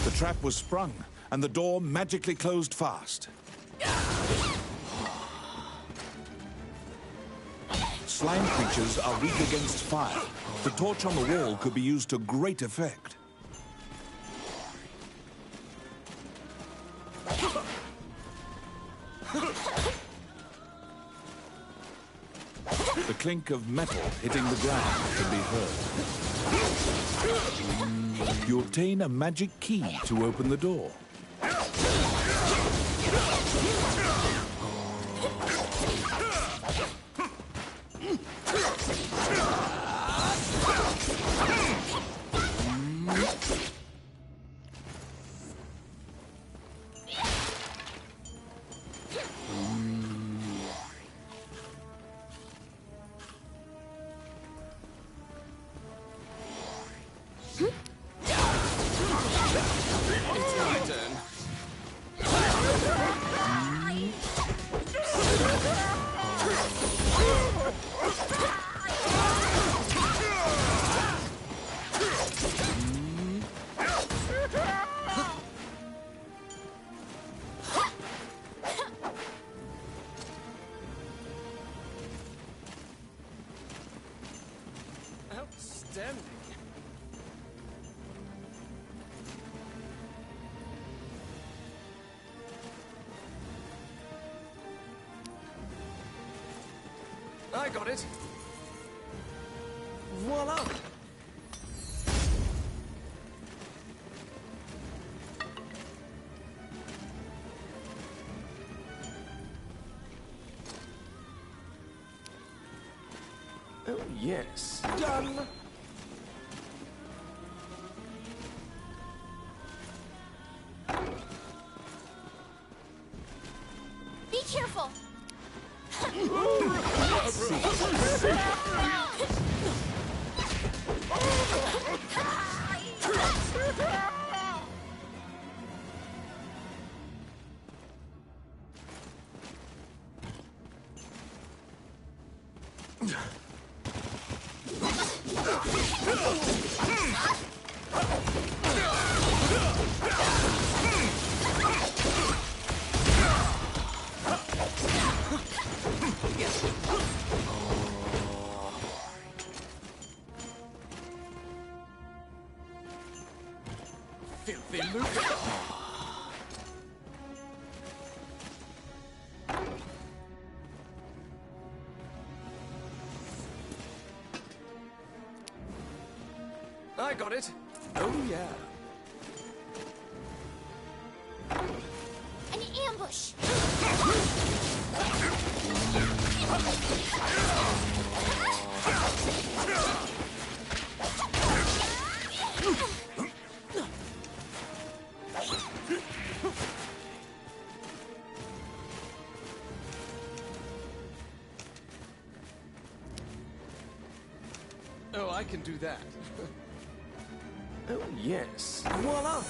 The trap was sprung, and the door magically closed fast. Slime creatures are weak against fire. The torch on the wall could be used to great effect. The clink of metal hitting the ground can be heard. You obtain a magic key to open the door. Outstanding. I got it. Voila! Oh, yes. Done! Be careful! Filthy lucre! I got it. Oh, yeah. An ambush! Oh, I can do that. Oh, yes. Voila!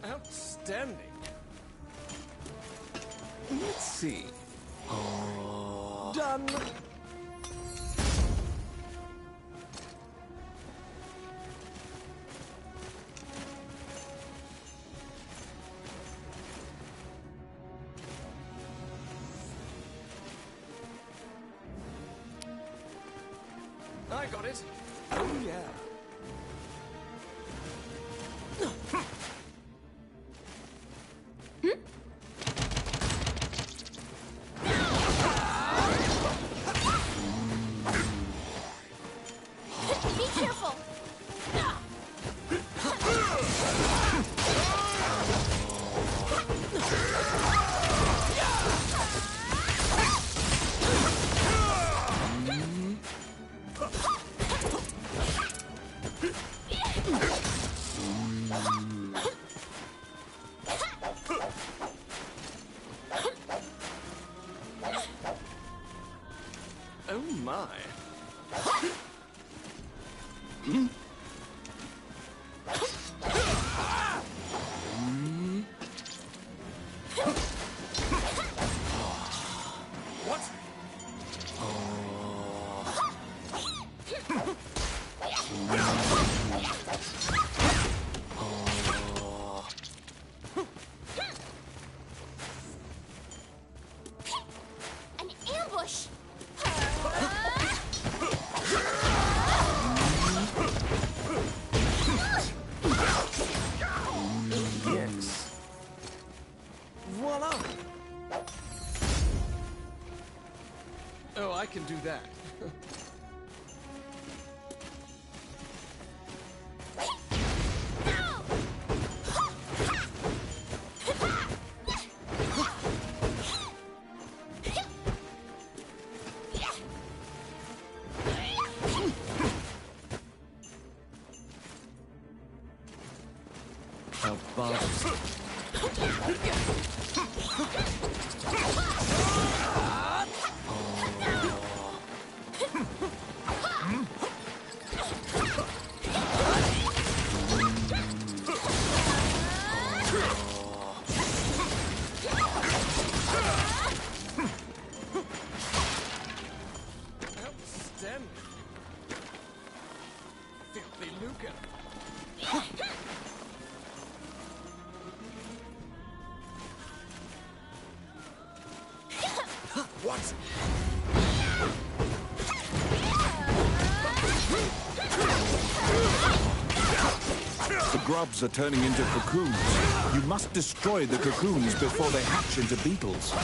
Outstanding. Let's see. Done. I got it. Oh, yeah. Be careful! What? An ambush! Yes. Voila! Oh, I can do that. How bothersome. Outstanding. Filthy lucre. What? The grubs are turning into cocoons. You must destroy the cocoons before they hatch into beetles.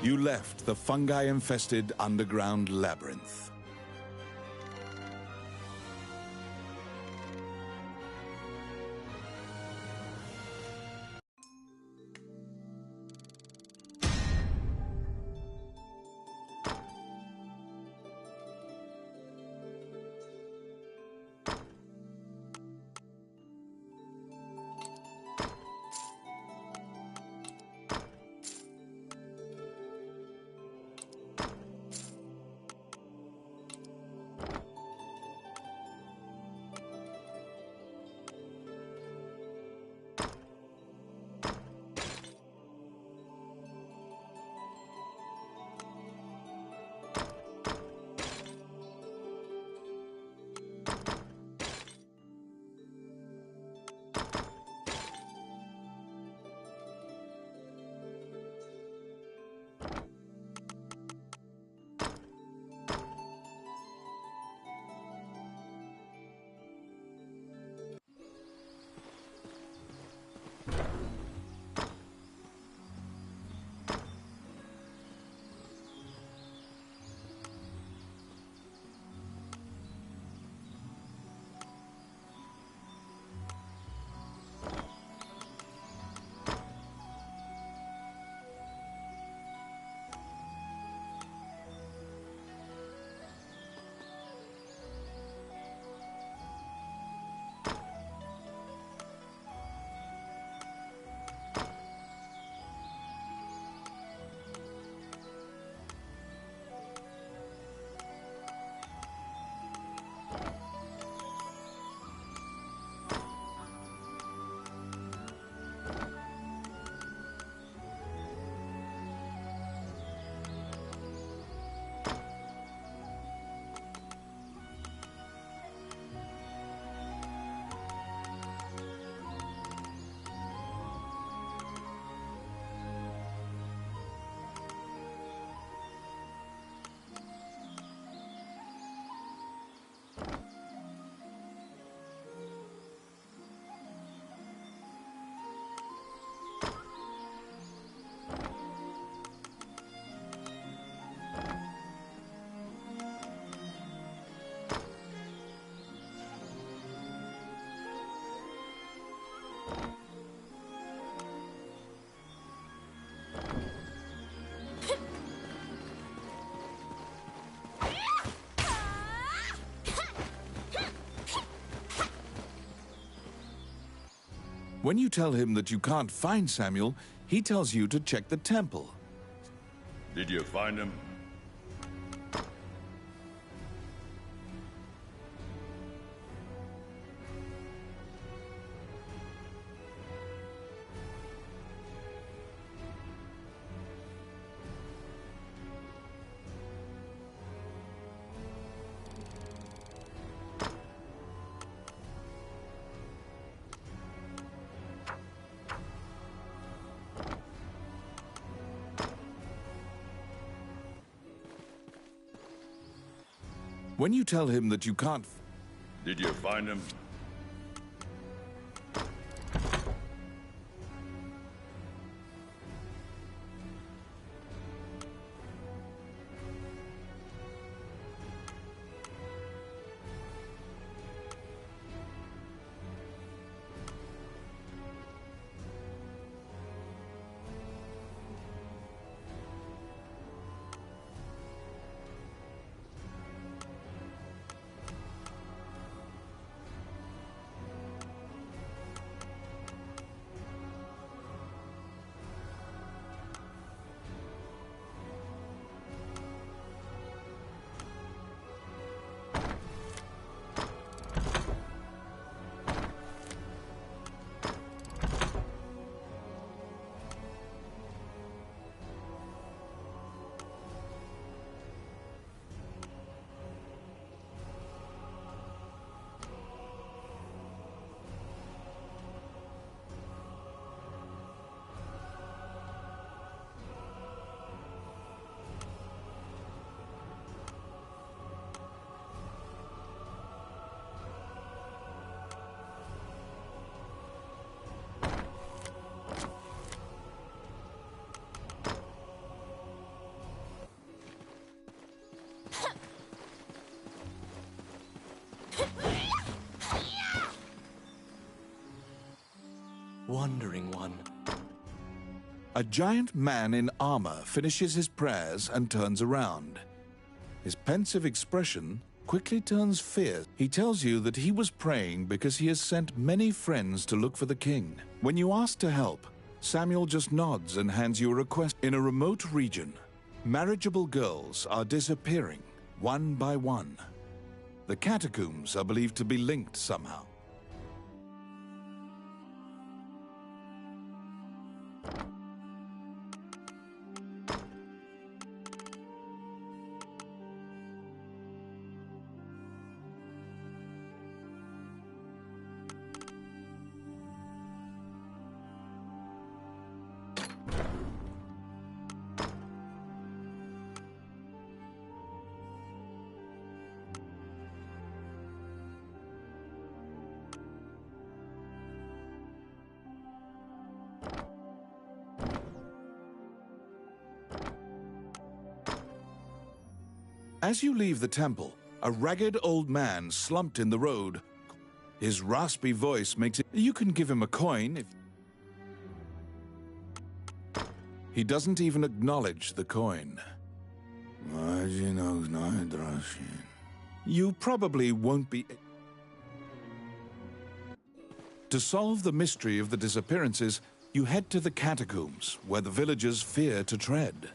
You left the fungi-infested underground labyrinth. When you tell him that you can't find Samuel, he tells you to check the temple. Did you find him? When you tell him that you can't... Did you find him? Wandering one. A giant man in armor finishes his prayers and turns around. His pensive expression quickly turns fierce. He tells you that he was praying because he has sent many friends to look for the king. When you ask to help, Samuel just nods and hands you a request. In a remote region, marriageable girls are disappearing, one by one. The catacombs are believed to be linked somehow. As you leave the temple, a ragged old man slumped in the road. His raspy voice makes it... You can give him a coin if... He doesn't even acknowledge the coin. You probably won't be... To solve the mystery of the disappearances, you head to the catacombs, where the villagers fear to tread.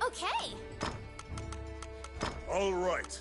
Okay. All right.